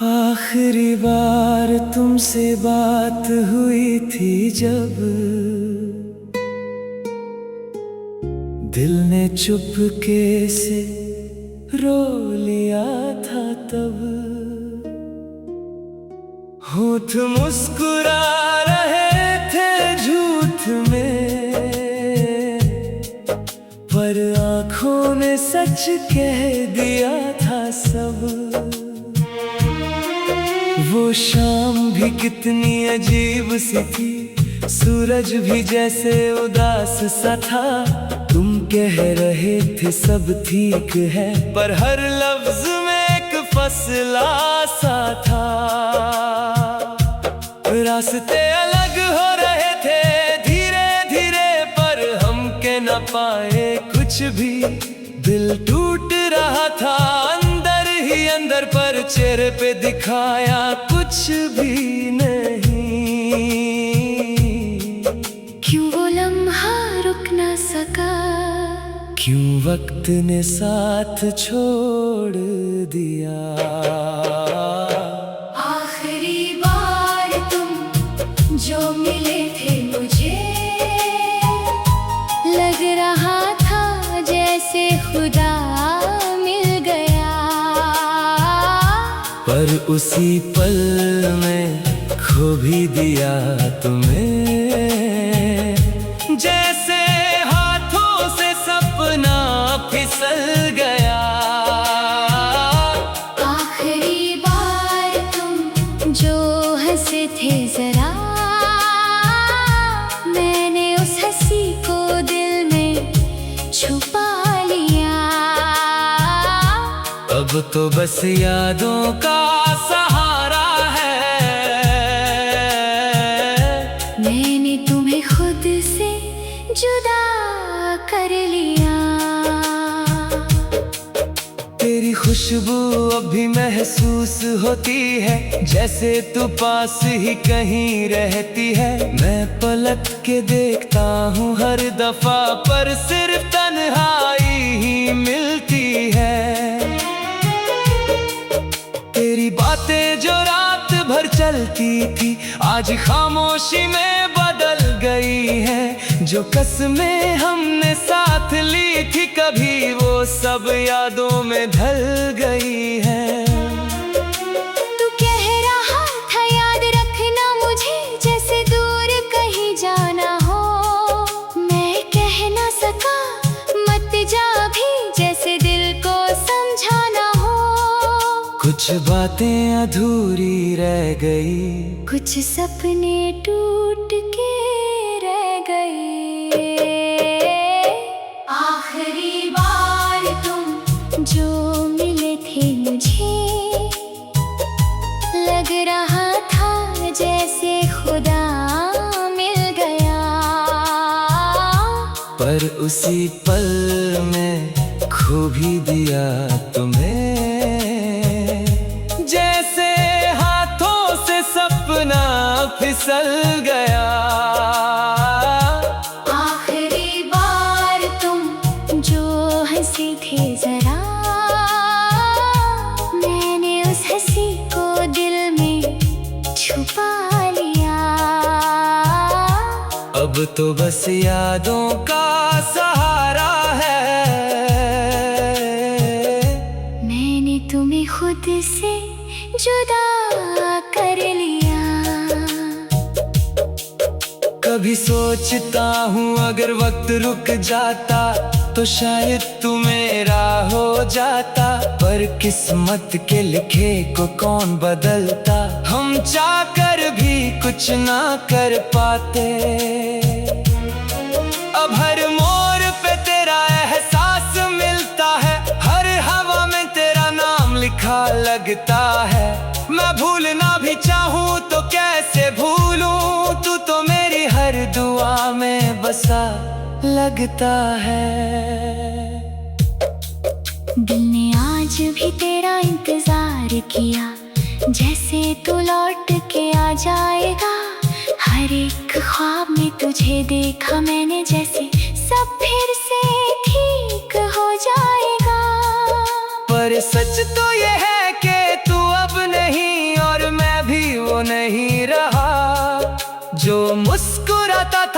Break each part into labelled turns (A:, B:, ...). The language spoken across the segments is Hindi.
A: आखिरी बार तुमसे बात हुई थी जब दिल ने चुपके से रो लिया था तब। होठ मुस्कुरा रहे थे झूठ में, पर आंखों ने सच कह दिया था सब। वो शाम भी कितनी अजीब सी थी, सूरज भी जैसे उदास सा था। तुम कह रहे थे सब ठीक है, पर हर लफ्ज में एक फसला सा था। रास्ते अलग हो रहे थे धीरे धीरे, पर हम कह न पाए कुछ भी। दिल टूट रहा था अंदर ही अंदर, पर चेहरे पे दिखाया कुछ भी नहीं।
B: क्यों वो लम्हा रुक ना सका,
A: क्यों वक्त ने साथ छोड़ दिया।
B: आखिरी बार तुम जो मिले थे मुझे, लग रहा था जैसे खुदा मिल गया।
A: पर उसी पल में खो भी दिया तुम्हें, जैसे हाथों से सपना फिसल गया।
B: आखिरी बार तुम जो हंसे थे जरा, मैंने उस हंसी को दिल में छुपा लिया।
A: अब तो बस यादों का सहारा है,
B: मैंने तुम्हें खुद से जुदा कर लिया।
A: तेरी खुशबू अब भी महसूस होती है, जैसे तू पास ही कहीं रहती है। मैं पलट के देखता हूँ हर दफा, पर सिर्फ तन्हाई ही मिलती है। तेरी बातें जो रात भर चलती थी, आज खामोशी में बदल गई है। जो कसमें हमने साथ ली थी कभी, वो सब यादों में ढल गई है।
B: तू कह रहा था याद रखना मुझे, जैसे दूर कहीं जाना हो। मैं कह ना सका मत जा भी, जैसे दिल को समझाना हो।
A: कुछ बातें अधूरी रह गई,
B: कुछ सपने टूट के रह गए। आखिरी बार तुम जो मिले थे मुझे, लग रहा था जैसे खुदा मिल गया।
A: पर उसी पल में खो भी दिया तुम्हें, जैसे हाथों से सपना फिसल गया।
B: आखिरी बार तुम जो हंसी थे जरा, मैंने उस हंसी को दिल में छुपा लिया।
A: अब तो बस यादों का सहारा है,
B: मैंने तुम्हें खुद से जुदा कर लिया।
A: कभी सोचता हूँ अगर वक्त रुक जाता, तो शायद तू मेरा हो जाता। पर किस्मत के लिखे को कौन बदलता, हम चाहकर भी कुछ ना कर पाते। अब हर मोड़ पे तेरा एहसास मिलता है, हर हवा में तेरा नाम लिखा लगता है। मैं भूलना भी चाहूँ तो कैसे भूलूं, तू तो मेरी हर दुआ में बसा लगता है।
B: दिल ने आज भी तेरा इंतजार किया, जैसे तू लौट के आ जाएगा। हर एक ख्वाब में तुझे देखा मैंने, जैसे सब फिर से ठीक हो जाएगा।
A: पर सच तो ये है कि तू अब नहीं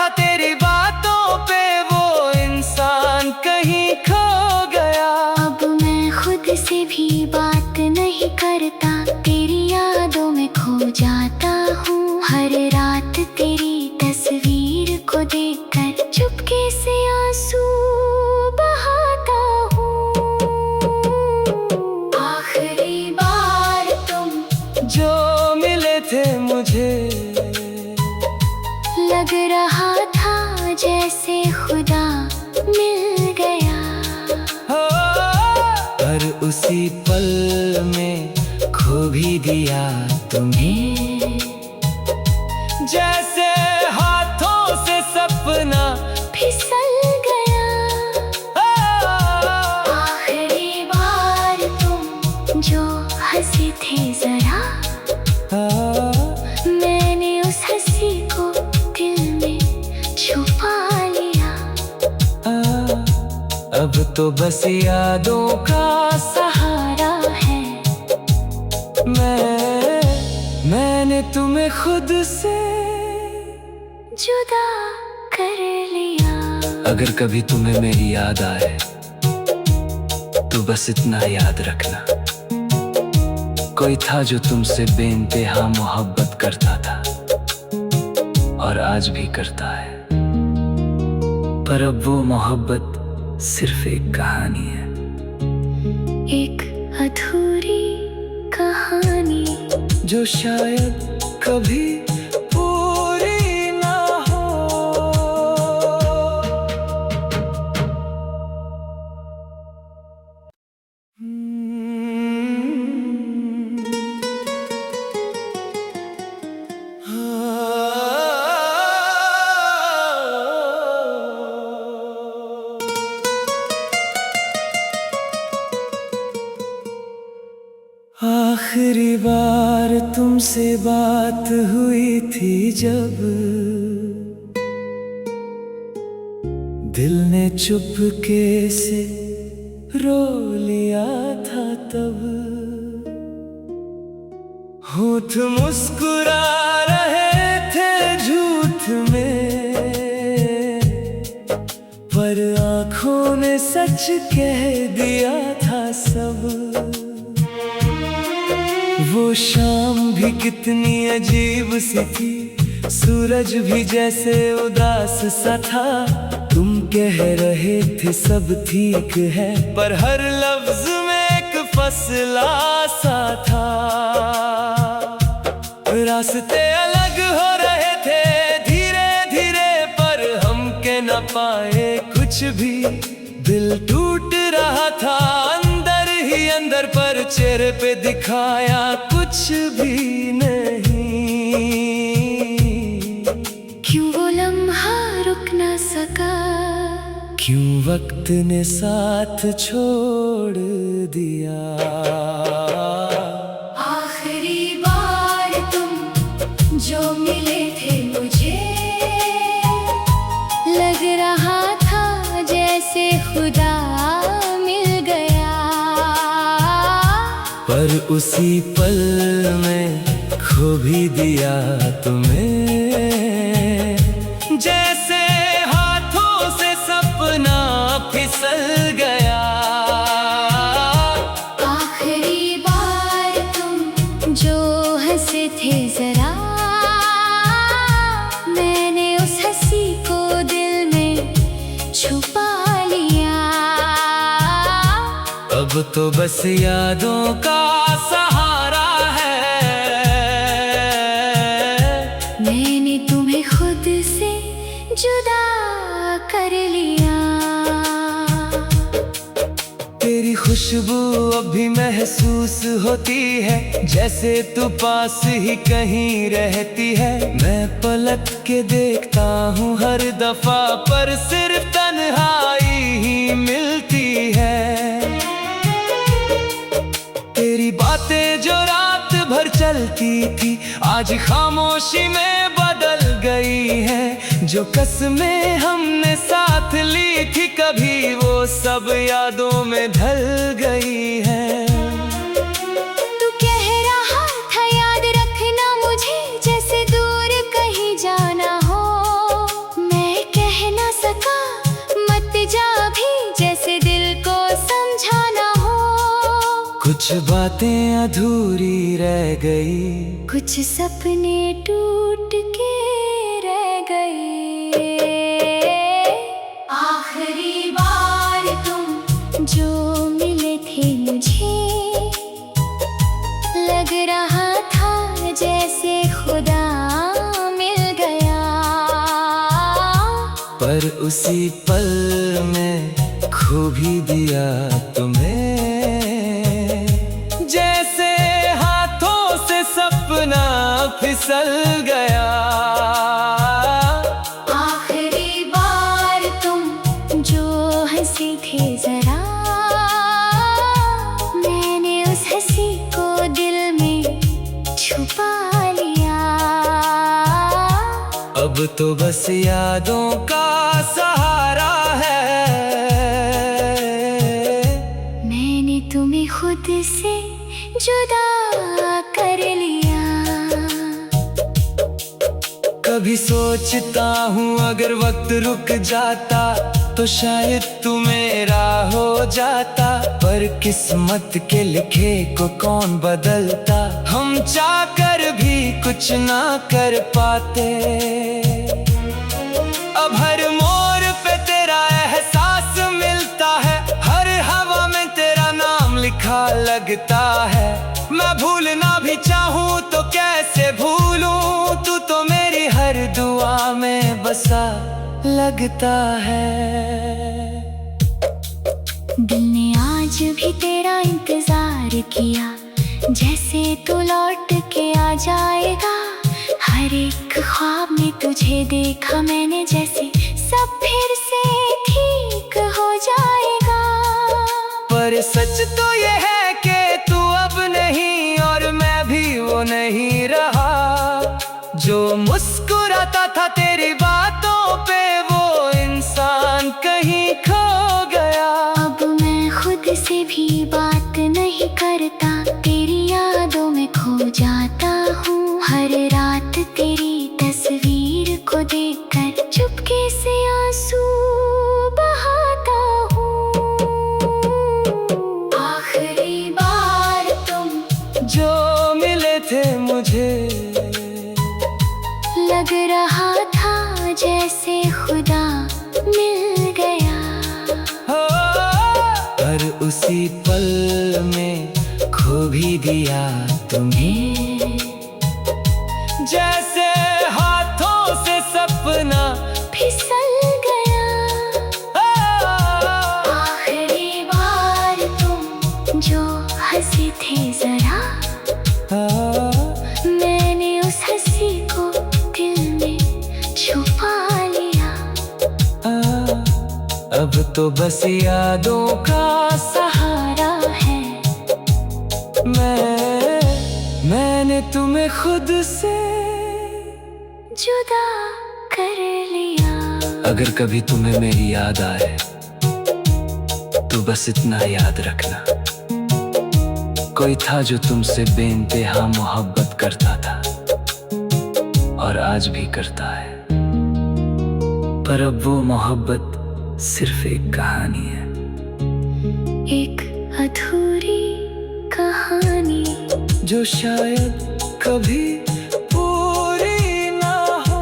A: था तेरी बातों पे वो इंसान कहीं खो गया।
B: अब मैं खुद से भी बात नहीं करता, तेरी यादों में खो जाता हूँ। हर रात तेरी तस्वीर को देखकर चुपके से आंसू बहाता हूँ। आखिरी बार तुम
A: जो मिले थे मुझे,
B: लग रहा था जैसे खुदा मिल गया।
A: हो पर उसी पल में खो भी दिया तुम्हें। जैसे हाथों से सपना
B: फिसल गया। आखिरी बार तुम जो हंसे थे जरा, मैंने उस हंसी को दिल में छुपा लिया।
A: अब तो बस यादों का
B: सहारा है।
A: मैंने तुम्हें खुद से
B: जुदा कर लिया।
A: अगर कभी तुम्हें मेरी याद आए तो बस इतना याद रखना, कोई था जो तुमसे बेइंतहा मोहब्बत करता था और आज भी करता है। पर अब वो मोहब्बत सिर्फ एक कहानी है,
B: एक अधूरी कहानी
A: जो शायद कभी पूरी ना हो। आखिरी बार तुमसे बात हुई थी जब, दिल ने चुपके से रो लिया था तब। होठ मुस्कुरा रहे थे झूठ में, पर आँखों ने सच कह दिया था सब। वो शाम भी कितनी अजीब सी थी, सूरज भी जैसे उदास सा था। तुम कह रहे थे सब ठीक है, पर हर लफ्ज में एक फसला सा था। रास्ते अलग हो रहे थे धीरे धीरे, पर हम कह न पाए कुछ भी। दिल टूट रहा था अंदर ही अंदर, पर चेहरे पे दिखाया कुछ भी नहीं।
B: क्यों वो लम्हा रुक ना सका,
A: क्यों वक्त ने साथ छोड़ दिया।
B: आखिरी बार तुम जो मिले थे मुझे, लग रहा था जैसे खुदा मिल गया।
A: पर उसी पल में खो भी दिया तुम्हें। जैसे हाथों से सपना फिसल गया।
B: आखिरी बार तुम जो हंसे थे जरा, मैंने उस हंसी को दिल में छुपा लिया।
A: अब तो बस यादों का सहारा है।
B: मैंने तुम्हें खुद से जुदा कर लिया।
A: तेरी खुशबू अभी महसूस होती है, जैसे तू पास ही कहीं रहती है। मैं पलट के देखता हूँ हर दफा, पर सिर्फ तन्हाई ही मिलती है। तेरी बातें जो रात भर चलती थी, आज खामोशी में बदल गई है। जो कसमें हमने साथ ली थी कभी, वो सब यादों में ढल गई है।
B: तू कह रहा था याद रखना मुझे, जैसे दूर कहीं जाना हो। मैं
A: कुछ बातें अधूरी रह गई,
B: कुछ सपने टूट के रह गए। आखिरी बार तुम जो मिले थे मुझे, लग रहा था जैसे खुदा मिल गया।
A: पर उसी पल में खो भी दिया तुम्हें, जैसे हाथों से सपना फिसल गया।
B: आखिरी बार तुम जो हंसी थे जरा, मैंने उस हंसी को दिल में छुपा लिया।
A: अब तो बस यादों का सहारा है,
B: मैंने तुम्हें खुद से जुदा कर लिया।
A: कभी सोचता हूँ अगर वक्त रुक जाता तो शायद तू मेरा हो जाता, पर किस्मत के लिखे को कौन बदलता, हम चाहकर भी कुछ ना कर पाते। अब हर मोड़ पे तेरा एहसास मिलता है, हर हवा में तेरा नाम लिखा लगता है। मैं भूलना भी चाहूँ तो कैसे भूलूं, तू तो मेरी हर दुआ में बसा लगता है।
B: दिल ने आज भी तेरा इंतजार किया, जैसे तू लौट के आ जाएगा। हर एक ख्वाब में तुझे देखा मैंने, जैसे सब फिर से ठीक हो जाएगा।
A: पर सच तो ये है कि तू अब नहीं और मैं भी वो नहीं रहा, जो मुस्कुराता था तेरी बातों पे वो इंसान कहीं खो गया।
B: अब मैं खुद से भी बात नहीं करता, तेरी यादों में खो जाता हूँ। हर रात तेरी तस्वीर को देखकर चुपके से आंसू बहाता हूँ। आखिरी बार तुम
A: जो मिले थे मुझे,
B: लग रहा था जैसे खुदा मिल गया।
A: हो पर उसी पल में खो भी दिया तुम्हें, जैसे हाथों से सपना
B: फिसल गया। आखिरी बार तुम जो हंसे थे जरा, मैंने उस हंसी को दिल में छुपा लिया।
A: अब तो बस यादों का
B: सहारा है,
A: मैंने तुम्हें खुद से
B: जुदा कर लिया।
A: अगर कभी तुम्हें मेरी याद आए तो बस इतना याद रखना, कोई था जो तुमसे बेइंतहा मोहब्बत करता था और आज भी करता है, पर अब वो मोहब्बत सिर्फ एक कहानी है।
B: एक अधूरी कहानी
A: जो शायद कभी पूरी ना हो।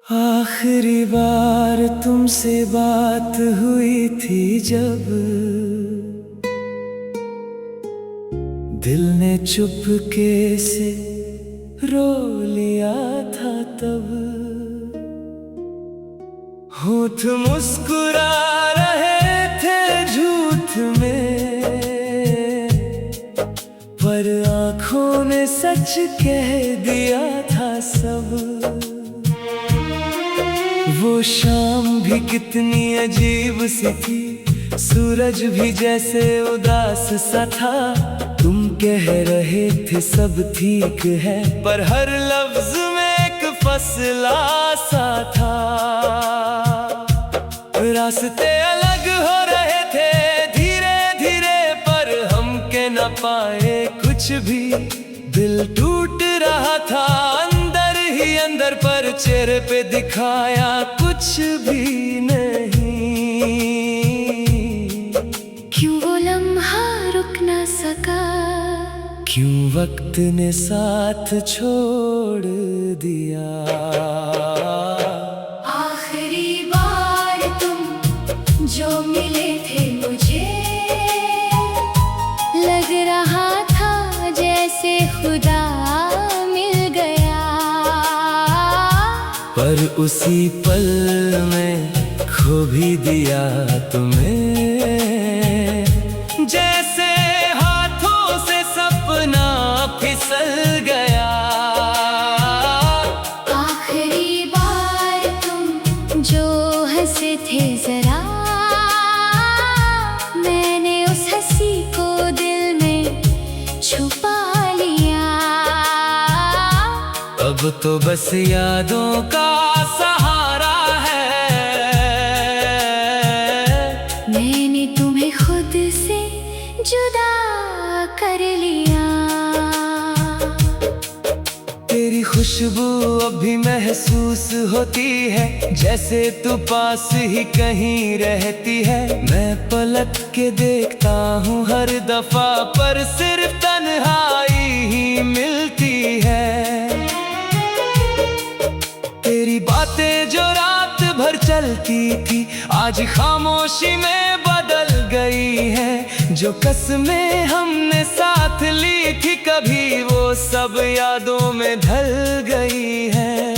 A: आखिरी बार तुमसे बात हुई थी जब, दिल ने चुपके से रो लिया था तब। होठ मुस्कुरा रहे थे झूठ में, पर आँखों ने सच कह दिया था सब। वो शाम भी कितनी अजीब सी थी, सूरज भी जैसे उदास सा था। तुम कह रहे थे सब ठीक है, पर हर लफ्ज में एक फसला सा था। रास्ते अलग हो रहे थे धीरे धीरे, पर हम के न पाए कुछ भी। दिल टूट रहा था अंदर ही अंदर, पर चेहरे पे दिखाया कुछ भी नहीं।
B: क्यों वो लम्हा रुक ना सका,
A: क्यों वक्त ने साथ छोड़ दिया।
B: आखिरी बार तुम जो मिले थे मुझे, लग रहा था जैसे खुदा मिल गया।
A: पर उसी पल में खो भी दिया तुम्हें, जैसे हाथों से सपना फिसल गया।
B: आखिरी बार तुम जो हंसे थे जरा, मैंने उस हंसी को दिल में छुपा लिया।
A: अब तो बस यादों का सहारा है,
B: मैंने तुम्हें खुद से जुदा कर लिया।
A: तेरी खुशबू अब भी महसूस होती है, जैसे तू पास ही कहीं रहती है। मैं पलट के देखता हूँ हर दफा, पर सिर्फ तन्हाई ही मिलती है। तेरी बातें जो रात भर चलती थी, आज खामोशी में बदल गई है। जो कसमें हमने साथ ली थी कभी, वो सब यादों में ढल गई है।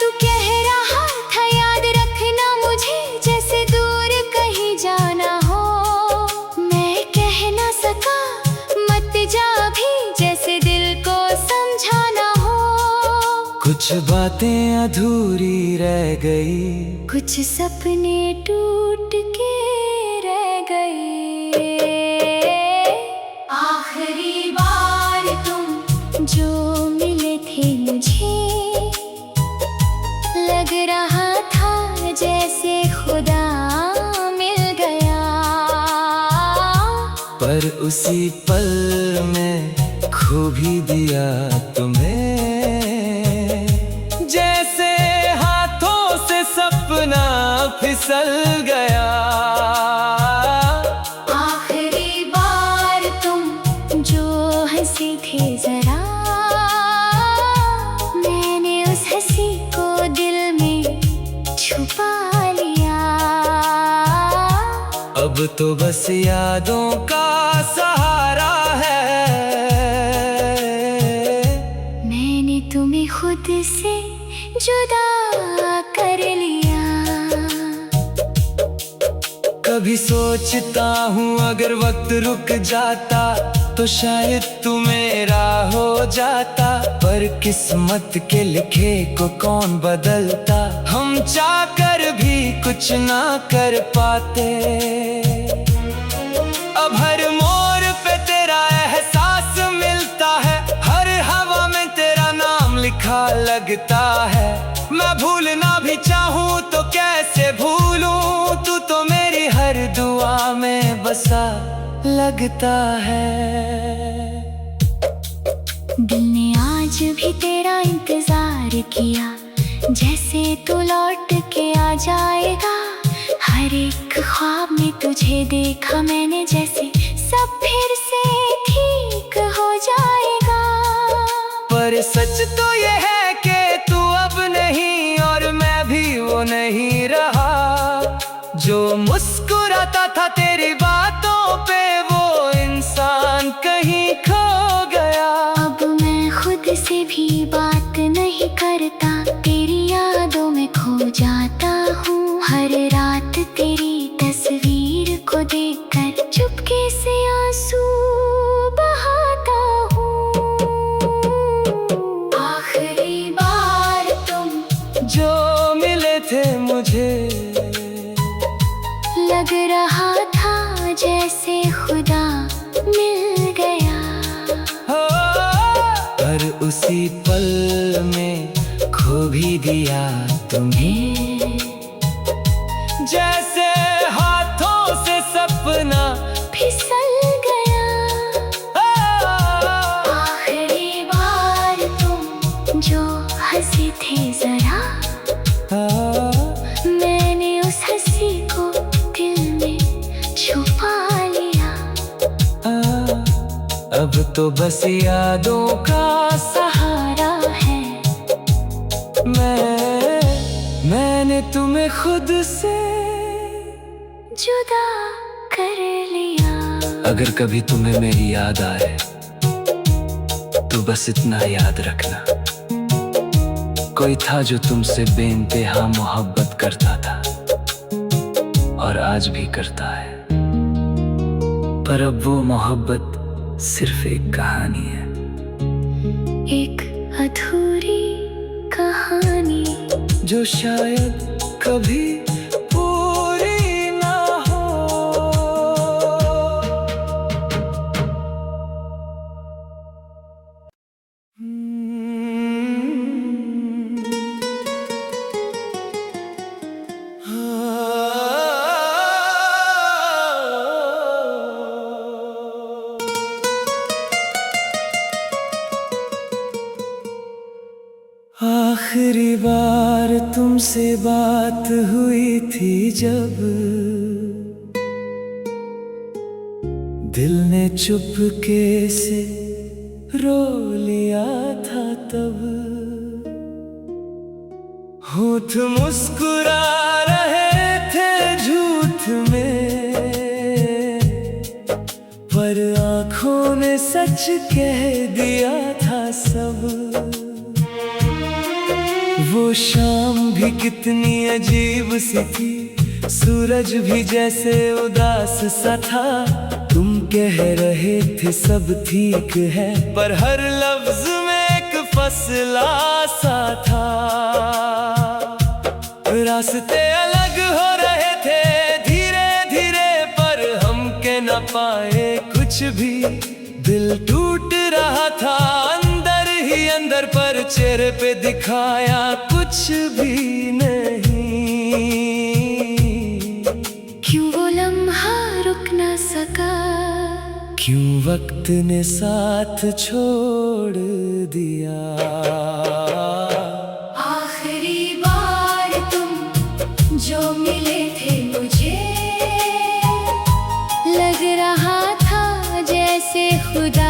B: तू कह रहा था याद रखना मुझे, जैसे दूर कहीं जाना हो। मैं कह ना सका मत जा भी, जैसे दिल को समझाना हो।
A: कुछ बातें अधूरी रह गई,
B: कुछ सपने टूट के रह गए। आखिरी बार तुम जो मिले थे मुझे, लग रहा था जैसे खुदा मिल गया।
A: पर उसी पल में खो भी दिया तुम्हें, जैसे हाथों से सपना फिसल गया।
B: आखिरी बार तुम जो हंसी थे जरा, मैंने उस हंसी को दिल में छुपा लिया।
A: अब तो बस यादों का सहारा है,
B: मैंने तुम्हें खुद से जुदा कर लिया।
A: कभी सोचता हूँ अगर वक्त रुक जाता, तो शायद तू मेरा हो जाता। पर किस्मत के लिखे को कौन बदलता, हम चाहकर भी कुछ ना कर पाते। अब हर मोड़ पे तेरा एहसास मिलता है, हर हवा में तेरा नाम लिखा लगता है। मैं भूलना भी चाहूँ तो कैसे भूलूं, तू तो मेरी हर दुआ में बसा लगता है।
B: दिल ने आज भी तेरा इंतजार किया, जैसे तू लौट के आ जाएगा। हर एक ख्वाब में तुझे देखा मैंने, जैसे सब फिर से ठीक हो जाएगा।
A: पर सच तो ये है कि तू अब नहीं, और मैं भी वो नहीं रहा जो मुस्कुराता था तेरी बातों पे। वो इंसान कहीं खो गया।
B: अब मैं खुद से भी बात नहीं करता, तेरी यादों में खो जाता हूँ। हर रात तेरी तस्वीर को देखकर चुपके से आंसू बहाता हूँ। आखिरी बार तुम
A: जो मिले थे मुझे,
B: लग रहा था जैसे खुदा मिल गया।
A: पर उसी पल में भी दिया तुम्हें, जैसे हाथों से सपना
B: फिसल गया। आखिरी बार तुम जो हंसे थे जरा, मैंने उस हंसी को दिल में छुपा लिया।
A: अब तो बस यादों का
B: सहारा है,
A: मैंने तुम्हें खुद से
B: जुदा कर लिया।
A: अगर कभी तुम्हें मेरी याद आए तो बस इतना याद रखना, कोई था जो तुमसे बेइंतहा मोहब्बत करता था और आज भी करता है, पर अब वो मोहब्बत सिर्फ एक कहानी है,
B: एक अधूरी कहानी
A: जो शायद कभी पूरी ना हो। आखिरी बार तुमसे बात हुई थी जब, दिल ने चुपके से रो लिया था तब। होठ मुस्कुरा रहे थे झूठ में, पर आँखों ने सच कह दिया था सब। वो शाम भी कितनी अजीब सी थी, सूरज भी जैसे उदास सा था। तुम कह रहे थे सब ठीक है, पर हर लफ्ज में एक फसला सा था। रास्ते अलग हो रहे थे धीरे धीरे, पर हम कह न पाए कुछ भी। दिल टूट रहा था अंदर ही अंदर, पर चेहरे पे दिखाया कुछ भी नहीं।
B: क्यों वो लम्हा रुक ना सका,
A: क्यों वक्त ने साथ छोड़ दिया।
B: आखिरी बार तुम जो मिले थे मुझे, लग रहा था जैसे खुदा